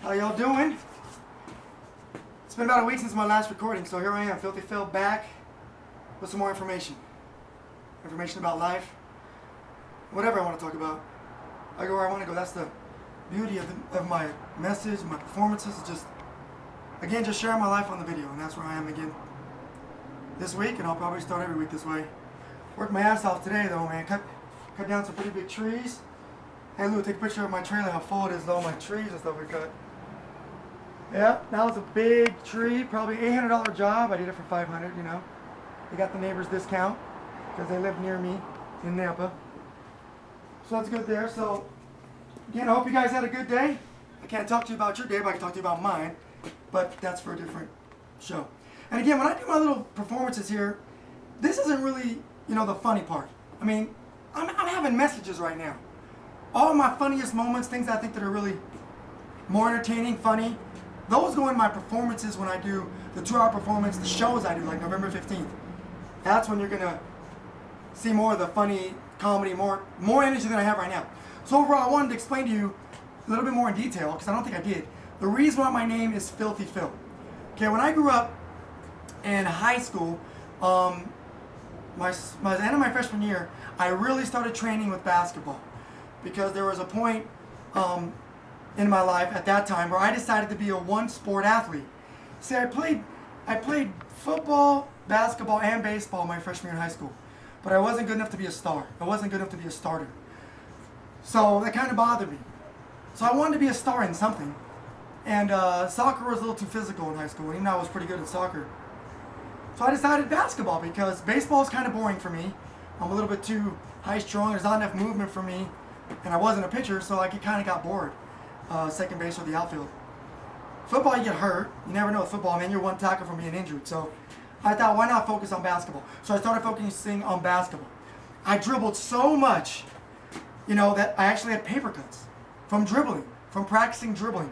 How y'all doing? It's been about a week since my last recording, so here I am, Filthy Phil, back with some more information. Information about life. Whatever I want to talk about. I go where I want to go. That's the beauty of my message, my performances. It's just, again, just sharing my life on the video, and that's where I am again this week, and I'll probably start every week this way. Worked my ass off today, though, man. Cut down some pretty big trees. Hey, Lou, take a picture of my trailer, how full it is, though, my trees and stuff we cut. Yeah, that was a big tree, probably $800 job. I did it for $500, you know. They got the neighbors discount because they live near me in Nampa. So that's good there. So, again, I hope you guys had a good day. I can't talk to you about your day, but I can talk to you about mine. But that's for a different show. And again, when I do my little performances here, this isn't really, you know, the funny part. I mean, I'm having messages right now. All my funniest moments, things I think that are really more entertaining, funny, those go in my performances when I do the 2-hour performance, the shows I do, like November 15th. That's when you're going to see more of the funny comedy, more energy than I have right now. So overall, I wanted to explain to you a little bit more in detail, because I don't think I did, the reason why my name is Filthy Phil. Okay, when I grew up in high school, the end of my freshman year, I really started training with basketball. Because there was a point in my life at that time where I decided to be a one-sport athlete. See, I played football, basketball, and baseball my freshman year in high school. But I wasn't good enough to be a star. I wasn't good enough to be a starter. So that kind of bothered me. So I wanted to be a star in something. And soccer was a little too physical in high school, even though I was pretty good at soccer. So I decided basketball because baseball is kind of boring for me. I'm a little bit too high-strung. There's not enough movement for me. And I wasn't a pitcher, so I kind of got bored. Second base or the outfield. Football, you get hurt. You never know with football, man. You're one tackle from being injured. So I thought, why not focus on basketball? So I started focusing on basketball. I dribbled so much, you know, that I actually had paper cuts from dribbling, from practicing dribbling.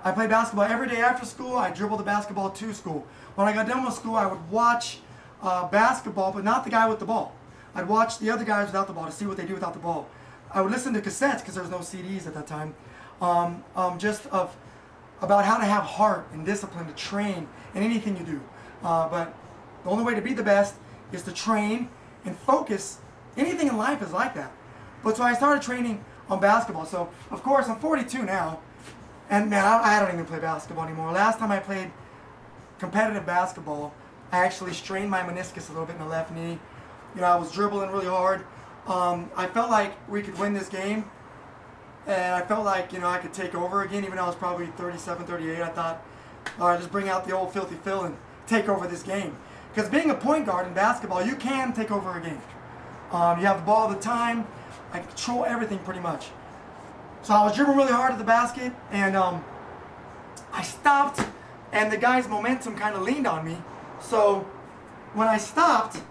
I played basketball every day after school. I dribbled the basketball to school. When I got done with school, I would watch basketball, but not the guy with the ball. I'd watch the other guys without the ball to see what they do without the ball. I would listen to cassettes because there was no CDs at that time, about how to have heart and discipline to train in anything you do. But the only way to be the best is to train and focus. Anything in life is like that. But so I started training on basketball. So of course I'm 42 now, and man, I don't even play basketball anymore. Last time I played competitive basketball, I actually strained my meniscus a little bit in the left knee. You know, I was dribbling really hard. I felt like we could win this game, and I felt like, you know, I could take over again, even though I was probably 37, 38. I thought, all right, just bring out the old Filthy Phil and take over this game. Because being a point guard in basketball, you can take over a game. You have the ball all the time. I control everything pretty much. So I was dribbling really hard at the basket, and I stopped, and the guy's momentum kind of leaned on me. So when I stopped,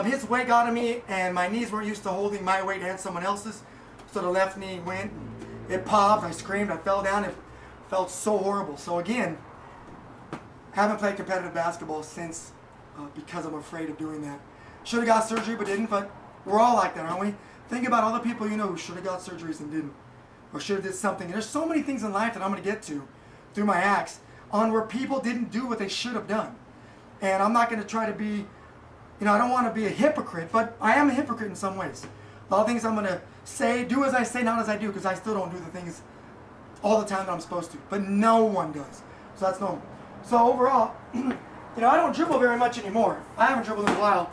his weight got on me, and my knees weren't used to holding my weight and someone else's. So the left knee went, it popped, I screamed, I fell down. It felt so horrible. So again, haven't played competitive basketball since because I'm afraid of doing that. Should have got surgery but didn't, but we're all like that, aren't we? Think about other people you know who should have got surgeries and didn't. Or should have did something. And there's so many things in life that I'm going to get to through my acts on where people didn't do what they should have done. And I'm not going to try to be, you know, I don't want to be a hypocrite, but I am a hypocrite in some ways. A lot of things I'm going to say, do as I say, not as I do, because I still don't do the things all the time that I'm supposed to. But no one does. So that's normal. So overall, you know, I don't dribble very much anymore. I haven't dribbled in a while.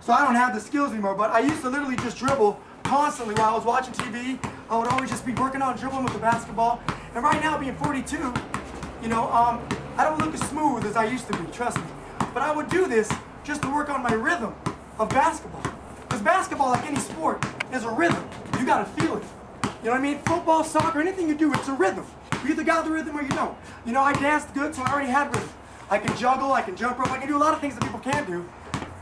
So I don't have the skills anymore, but I used to literally just dribble constantly while I was watching TV. I would always just be working on dribbling with the basketball. And right now, being 42, you know, I don't look as smooth as I used to be, trust me. But I would do this just to work on my rhythm of basketball. Because basketball, like any sport, is a rhythm. You gotta feel it. You know what I mean? Football, soccer, anything you do, it's a rhythm. You either got the rhythm or you don't. You know, I danced good, so I already had rhythm. I can juggle, I can jump rope, I can do a lot of things that people can't do.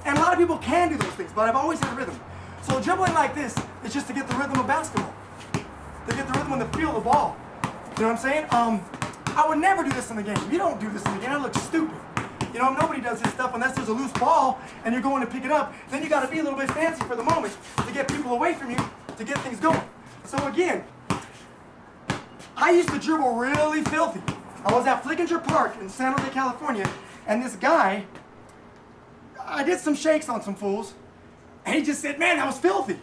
And a lot of people can do those things, but I've always had rhythm. So dribbling like this is just to get the rhythm of basketball. To get the rhythm and the feel of the ball. You know what I'm saying? I would never do this in the game. You don't do this in the game, I look stupid. You know, nobody does this stuff unless there's a loose ball and you're going to pick it up. Then you got to be a little bit fancy for the moment to get people away from you, to get things going. So again, I used to dribble really filthy. I was at Flickinger Park in San Jose, California, and this guy, I did some shakes on some fools, and he just said, man, that was filthy.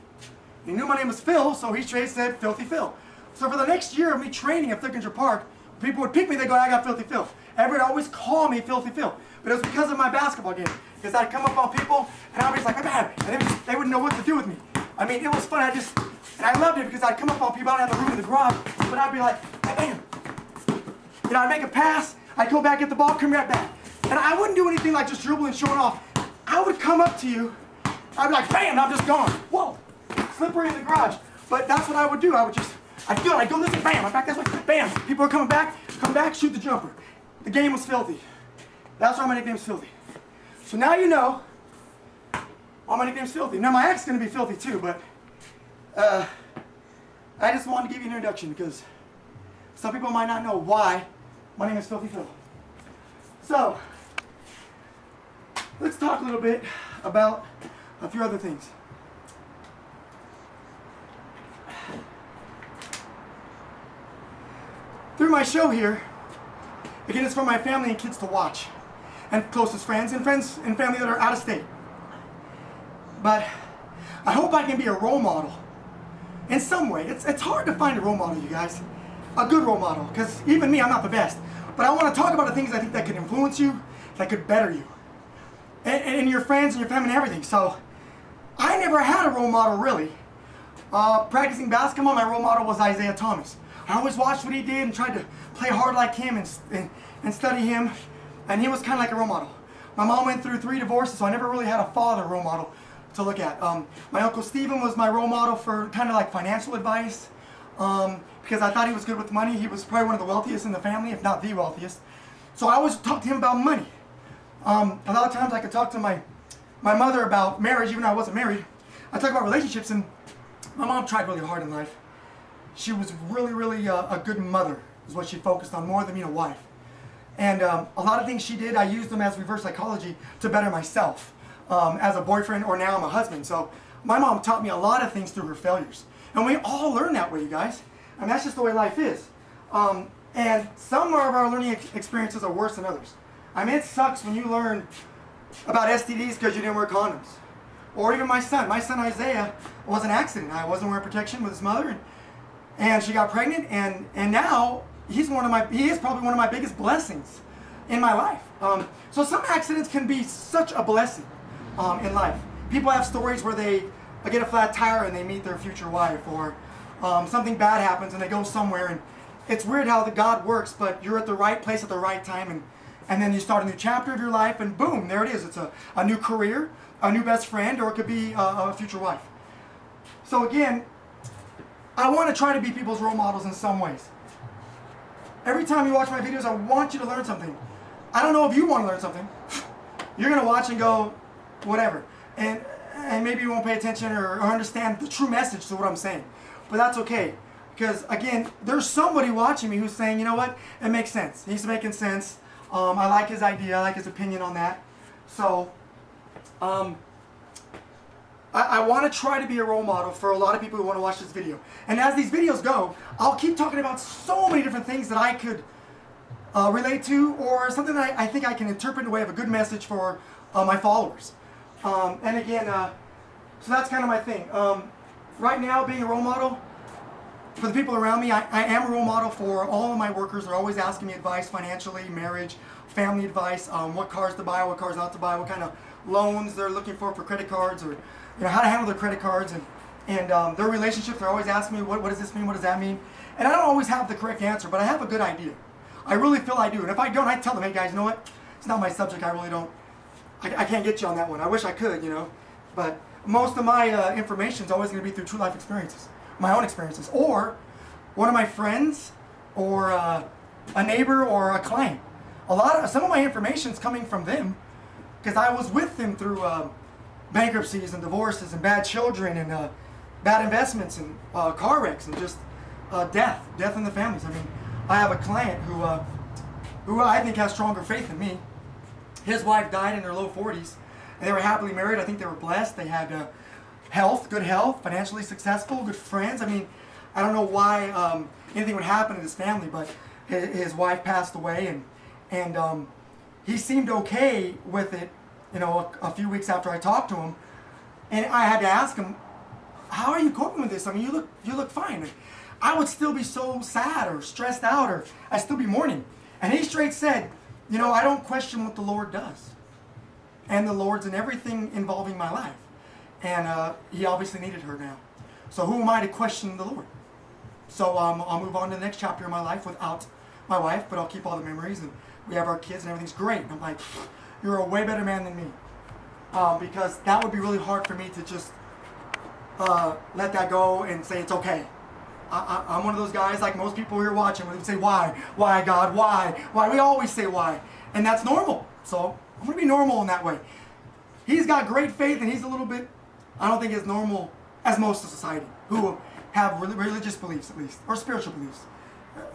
He knew my name was Phil, so he straight said Filthy Phil. So for the next year of me training at Flickinger Park, people would pick me, they go, I got Filthy Phil. Everybody would always call me Filthy Phil. But it was because of my basketball game. Because I'd come up on people, and I'd be like, man, and they wouldn't know what to do with me. I mean, it was fun. And I loved it because I'd come up on people, I didn't have the room in the garage, but I'd be like, bam. You know, I'd make a pass, I'd go back, get the ball, come right back. And I wouldn't do anything like just dribbling and showing off. I would come up to you, I'd be like, bam, and I'm just gone. Whoa, slippery in the garage. But that's what I would do. I'd feel it, I'd go this way, bam, I'm back this way, bam. People are coming back, come back, shoot the jumper. The game was filthy. That's why my nickname's Filthy. So now you know why my nickname's Filthy. Now my act's gonna be filthy too, but I just wanted to give you an introduction because some people might not know why my name is Filthy Phil. So, let's talk a little bit about a few other things. Through my show here, again, it's for my family and kids to watch, and closest friends and family that are out of state. But I hope I can be a role model in some way. It's hard to find a role model, you guys. A good role model, because even me, I'm not the best. But I want to talk about the things I think that could influence you, that could better you. And your friends and your family and everything. So, I never had a role model, really. Practicing basketball, my role model was Isaiah Thomas. I always watched what he did and tried to play hard like him and study him. And he was kind of like a role model. My mom went through 3 divorces, so I never really had a father role model to look at. My Uncle Stephen was my role model for kind of like financial advice. Because I thought he was good with money. He was probably one of the wealthiest in the family, if not the wealthiest. So I always talked to him about money. A lot of times I could talk to my mother about marriage, even though I wasn't married. I talk about relationships, and my mom tried really hard in life. She was really a good mother, is what she focused on, more than being a wife. And a lot of things she did, I used them as reverse psychology to better myself as a boyfriend, or now I'm a husband. So my mom taught me a lot of things through her failures. And we all learn that way, you guys. And that's just the way life is. And some of our learning experiences are worse than others. I mean, it sucks when you learn about STDs because you didn't wear condoms. Or even my son Isaiah was an accident. I wasn't wearing protection with his mother, and she got pregnant, and now he is probably one of my biggest blessings in my life. So some accidents can be such a blessing in life. People have stories where they get a flat tire and they meet their future wife, or something bad happens and they go somewhere, and it's weird how the God works, but you're at the right place at the right time, and then you start a new chapter of your life, and boom, there it is. It's a new career, a new best friend, or it could be a future wife. So again, I want to try to be people's role models in some ways. Every time you watch my videos, I want you to learn something. I don't know if you want to learn something. You're going to watch and go, whatever. And maybe you won't pay attention or understand the true message to what I'm saying. But that's okay. Because, again, there's somebody watching me who's saying, you know what, it makes sense. He's making sense. I like his idea. I like his opinion on that. So, I want to try to be a role model for a lot of people who want to watch this video. And as these videos go, I'll keep talking about so many different things that I could relate to, or something that I think I can interpret in a way of a good message for my followers. And again, so that's kind of my thing. Right now, being a role model for the people around me, I am a role model for all of my workers. They're always asking me advice financially, marriage, family advice, what cars to buy, what cars not to buy, what kind of loans they're looking for credit cards, or how to handle their credit cards, and their relationships. They're always asking me, what does this mean, what does that mean? And I don't always have the correct answer, but I have a good idea. I really feel I do. And if I don't, I tell them, hey guys, you know what? It's not my subject. I really don't. I can't get you on that one. I wish I could, But most of my information is always going to be through true life experiences, my own experiences, or one of my friends, or a neighbor, or a client. Some of my information is coming from them, because I was with them through bankruptcies and divorces and bad children and bad investments and car wrecks and just death in the families. I mean, I have a client who I think has stronger faith than me. His wife died in her low 40s, and they were happily married. I think they were blessed. They had good health, financially successful, good friends. I mean, I don't know why anything would happen in his family, but his wife passed away, and he seemed okay with it, you know, a few weeks after I talked to him, and I had to ask him, how are you coping with this? I mean, you look fine. And I would still be so sad or stressed out, or I'd still be mourning. And he straight said, you know, I don't question what the Lord does. And the Lord's in everything involving my life. And he obviously needed her now. So who am I to question the Lord? So I'll move on to the next chapter of my life without my wife, but I'll keep all the memories, and we have our kids, and everything's great. And I'm like, you're a way better man than me. Because that would be really hard for me to just let that go and say it's okay. I'm one of those guys, like most people here watching, would say, why? Why, God? Why? Why? We always say why. And that's normal. So I'm going to be normal in that way. He's got great faith, and he's a little bit, I don't think as normal as most of society, who have religious beliefs at least, or spiritual beliefs.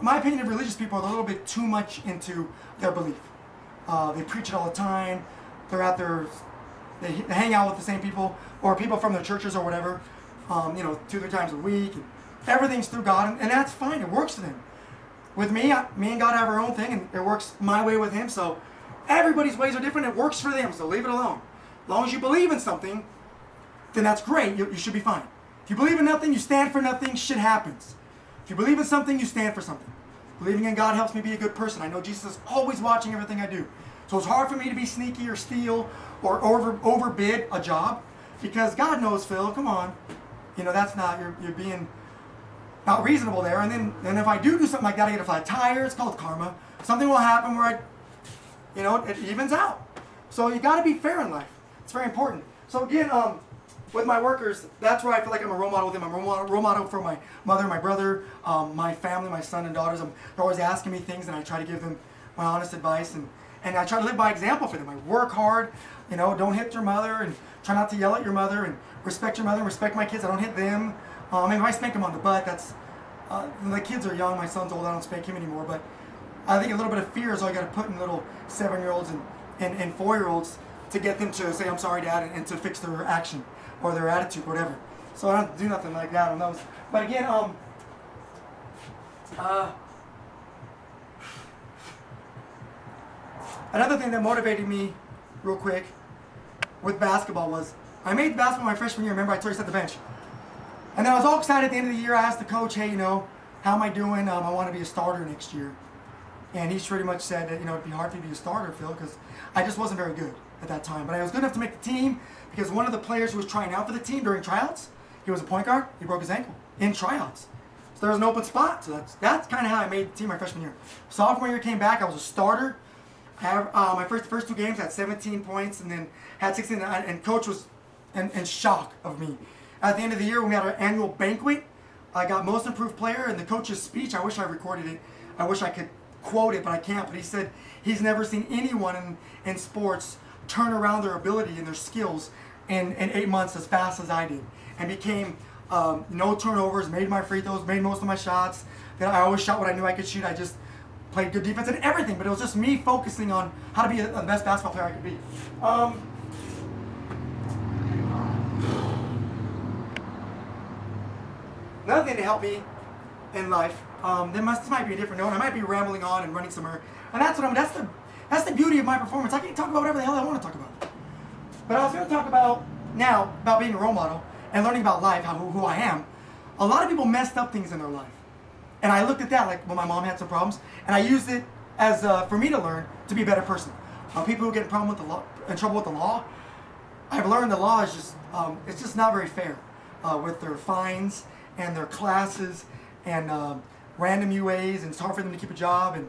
My opinion of religious people are a little bit too much into their belief. They preach it all the time. They're out there, they hang out with the same people, or people from their churches or whatever, 2-3 times a week. And everything's through God, and that's fine. It works for them. With me, me and God have our own thing, and it works my way with Him. So everybody's ways are different. It works for them, so leave it alone. As long as you believe in something, then that's great. You should be fine. If you believe in nothing, you stand for nothing, shit happens. If you believe in something, you stand for something. Believing in God helps me be a good person. I know Jesus is always watching everything I do. So it's hard for me to be sneaky or steal or overbid a job, because God knows, Phil, come on. That's not, you're being not reasonable there. And then if I do something like that, I get a flat tire. It's called karma. Something will happen where it evens out. So you got to be fair in life. It's very important. So again, with my workers, that's where I feel like I'm a role model with them. I'm a role model for my mother, my brother, my family, my son and daughters. They're always asking me things, and I try to give them my honest advice, and I try to live by example for them. I work hard, don't hit your mother, and try not to yell at your mother, and respect your mother, and respect my kids. I don't hit them. If I spank them on the butt, that's, the kids are young, my son's old, I don't spank him anymore, but I think a little bit of fear is all you got to put in little 7-year-olds and 4-year-olds to get them to say, I'm sorry, Dad, and to fix their action or their attitude or whatever. So I don't do nothing like that on those. But again, another thing that motivated me real quick with basketball was I made basketball my freshman year. Remember, I told you at the bench. And then I was all excited at the end of the year. I asked the coach, hey, how am I doing? I want to be a starter next year. And he pretty much said that, it'd be hard for you to be a starter, Phil, because I just wasn't very good at that time. But I was good enough to make the team because one of the players who was trying out for the team during tryouts, he was a point guard. He broke his ankle in tryouts. So there was an open spot. So that's kind of how I made the team my freshman year. Sophomore year came back. I was a starter. My first 2 games had 17 points and then had 16. And coach was in shock of me. At the end of the year, when we had our annual banquet, I got most improved player, and the coach's speech, I wish I recorded it. I wish I could quote it, but I can't. But he said he's never seen anyone in sports turn around their ability and their skills in 8 months as fast as I did, and became no turnovers, made my free throws, made most of my shots. Then I always shot what I knew I could shoot. I just played good defense and everything, but it was just me focusing on how to be the best basketball player I could be. Another thing to help me in life, this might be a different note. I might be rambling on and running somewhere, and that's the beauty of my performance. I can talk about whatever the hell I want to talk about. But I was going to talk about being a role model and learning about life, who I am. A lot of people messed up things in their life, and I looked at that like when my mom had some problems, and I used it as for me to learn to be a better person. People who get in trouble with the law, I've learned the law is just it's just not very fair with their fines and their classes and random UAs, and it's hard for them to keep a job,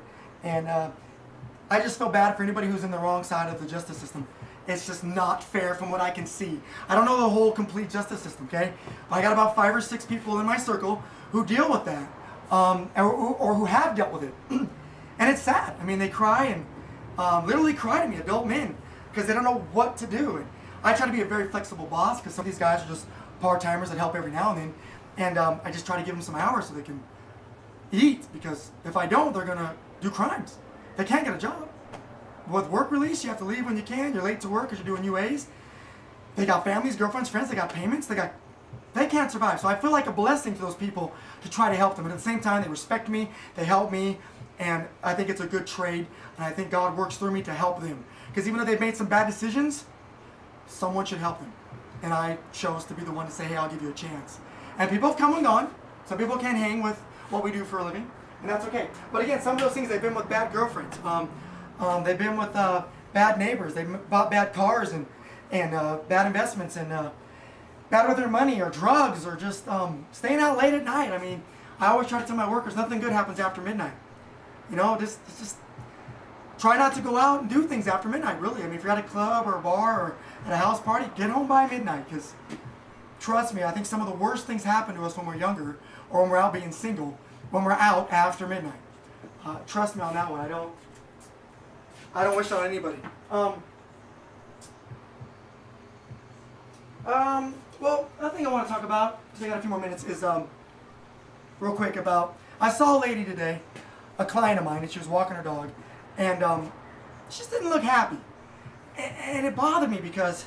and I just feel bad for anybody who's in the wrong side of the justice system. It's just not fair from what I can see. I don't know the whole complete justice system, okay? But I got about 5 or 6 people in my circle who deal with that, or who have dealt with it. And it's sad. I mean, they cry and literally cry to me, adult men, because they don't know what to do. And I try to be a very flexible boss, because some of these guys are just part-timers that help every now and then. And I just try to give them some hours so they can eat, because if I don't, they're going to do crimes. They can't get a job. With work release, you have to leave when you can. You're late to work because you're doing UAs. They got families, girlfriends, friends. They got payments. They got they can't survive. So I feel like a blessing to those people to try to help them. And at the same time, they respect me, they help me, and I think it's a good trade. And I think God works through me to help them. Because even though they've made some bad decisions, someone should help them. And I chose to be the one to say, hey, I'll give you a chance. And people have come and gone. Some people can't hang with what we do for a living, and that's okay. But again, some of those things, they've been with bad girlfriends. They've been with bad neighbors. They've bought bad cars and bad investments and bad with their money or drugs or just staying out late at night. I mean, I always try to tell my workers, nothing good happens after midnight. You know, just try not to go out and do things after midnight, really. I mean, if you're at a club or a bar or at a house party, get home by midnight, because trust me, I think some of the worst things happen to us when we're younger or when we're out being single, when we're out after midnight. Trust me on that one. I don't wish that on anybody. Well, another thing I want to talk about, because I got a few more minutes, is real quick about, I saw a lady today, a client of mine, and she was walking her dog, and she just didn't look happy. And it bothered me because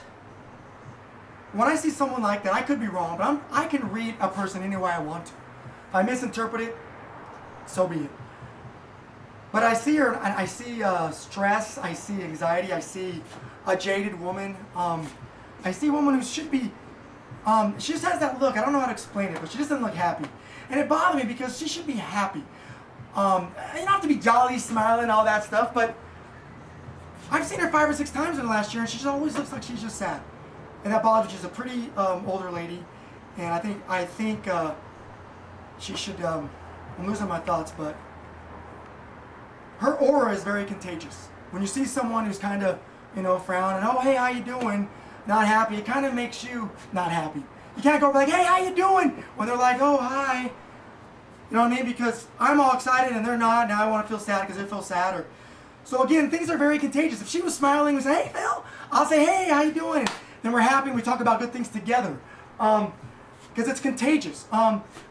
when I see someone like that, I could be wrong, but I can read a person any way I want to. If I misinterpret it, so be it. But I see her, and I see stress, I see anxiety, I see a jaded woman. I see a woman who should be, she just has that look. I don't know how to explain it, but she just doesn't look happy. And it bothered me because she should be happy. You don't have to be jolly, smiling, all that stuff, but I've seen her 5 or 6 times in the last year, and she just always looks like she's just sad. And that bothers me. She's a pretty older lady, and I think she should, I'm losing my thoughts, but her aura is very contagious. When you see someone who's kind of, frowning, oh, hey, how you doing? Not happy, it kind of makes you not happy. You can't go like, hey, how you doing? When they're like, oh, hi. You know what I mean? Because I'm all excited and they're not, now I want to feel sad because they feel sad. So again, things are very contagious. If she was smiling and say, hey, Phil, I'll say, hey, how you doing? Then we're happy and we talk about good things together. Because it's contagious.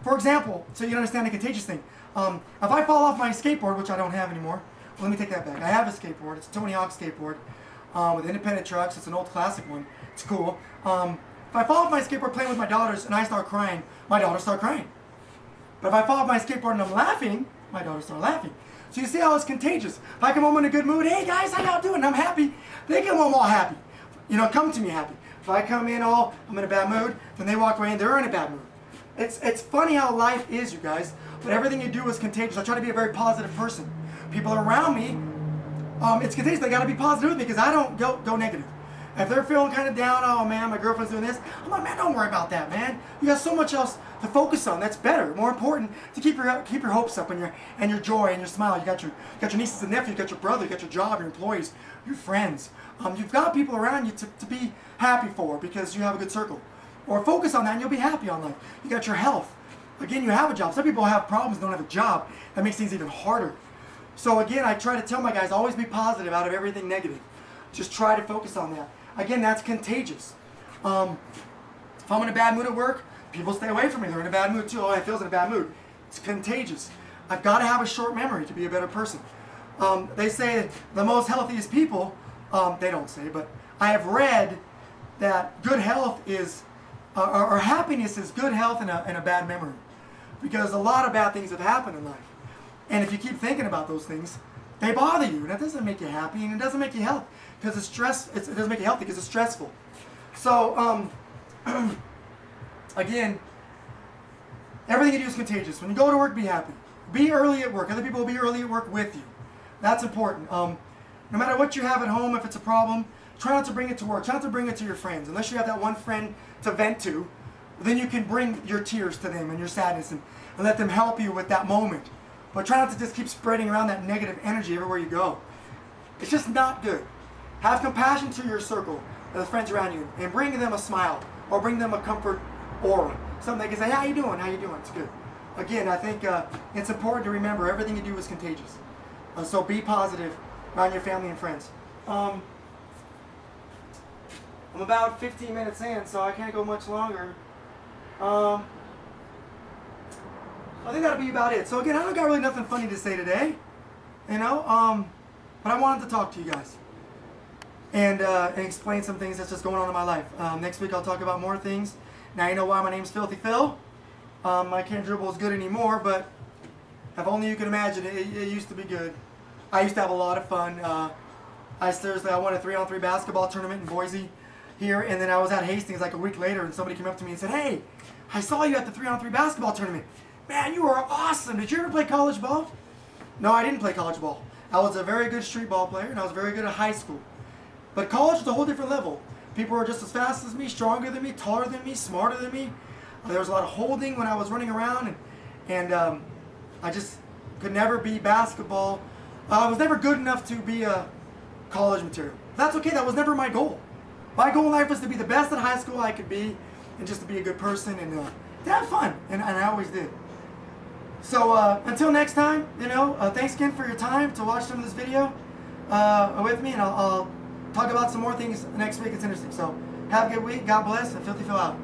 For example, so you understand the contagious thing. If I fall off my skateboard, which I don't have anymore, well, let me take that back. I have a skateboard. It's a Tony Hawk skateboard with independent trucks. It's an old classic one. It's cool. If I fall off my skateboard playing with my daughters and I start crying, my daughters start crying. But if I fall off my skateboard and I'm laughing, my daughters start laughing. So you see how it's contagious. If I come home in a good mood, hey guys, how y'all doing? I'm happy. They come home all happy. Come to me happy. If I come in I'm in a bad mood, then they walk away and they're in a bad mood. It's funny how life is, you guys. But everything you do is contagious. I try to be a very positive person. People around me, it's contagious. They got to be positive with me because I don't go negative. If they're feeling kind of down, oh man, my girlfriend's doing this, I'm like, man, don't worry about that, man. You got so much else to focus on. That's better, more important to keep your hopes up and your joy and your smile. You got your nieces and nephews, you got your brother, you got your job, your employees, your friends. You've got people around you to be happy for because you have a good circle. Or focus on that and you'll be happy on life. You got your health. Again, you have a job. Some people have problems, don't have a job. That makes things even harder. So again, I try to tell my guys, always be positive out of everything negative. Just try to focus on that. Again, that's contagious. If I'm in a bad mood at work, people stay away from me. They're in a bad mood too. Oh, Phil's in a bad mood. It's contagious. I've got to have a short memory to be a better person. They say the most healthiest people, they don't say, but I have read that good health is, or happiness is good health and a bad memory. Because a lot of bad things have happened in life. And if you keep thinking about those things, they bother you. And that doesn't make you happy, and it doesn't make you healthy. Because it doesn't make you healthy because it's stressful. So, again, everything you do is contagious. When you go to work, be happy. Be early at work. Other people will be early at work with you. That's important. No matter what you have at home, if it's a problem, try not to bring it to work. Try not to bring it to your friends. Unless you have that one friend to vent to, then you can bring your tears to them and your sadness and let them help you with that moment. But try not to just keep spreading around that negative energy everywhere you go. It's just not good. Have compassion to your circle, the friends around you, and bring them a smile or bring them a comfort aura. Something they can say, how you doing? How you doing? It's good. Again, I think it's important to remember everything you do is contagious. So be positive around your family and friends. I'm about 15 minutes in, so I can't go much longer. I think that'll be about it. So again, I don't got really nothing funny to say today, but I wanted to talk to you guys and explain some things that's just going on in my life. Next week I'll talk about more things, Now you know why my name's Filthy Phil. I can't dribble as good anymore, but if only you can imagine, it used to be good. I used to have a lot of fun. I won a 3-on-3 basketball tournament in Boise here, and then I was at Hastings like a week later, and somebody came up to me and said, "Hey, I saw you at the 3-on-3 basketball tournament. Man, you are awesome. Did you ever play college ball?" No, I didn't play college ball. I was a very good street ball player, and I was very good at high school. But college was a whole different level. People were just as fast as me, stronger than me, taller than me, smarter than me. There was a lot of holding when I was running around, and I just could never be basketball. I was never good enough to be a college material. That's okay. That was never my goal. My goal in life was to be the best at high school I could be, and just to be a good person and to have fun, and I always did. So until next time, thanks again for your time to watch some of this video with me, and I'll talk about some more things next week. It's interesting. So have a good week. God bless, and Filthy Phil out.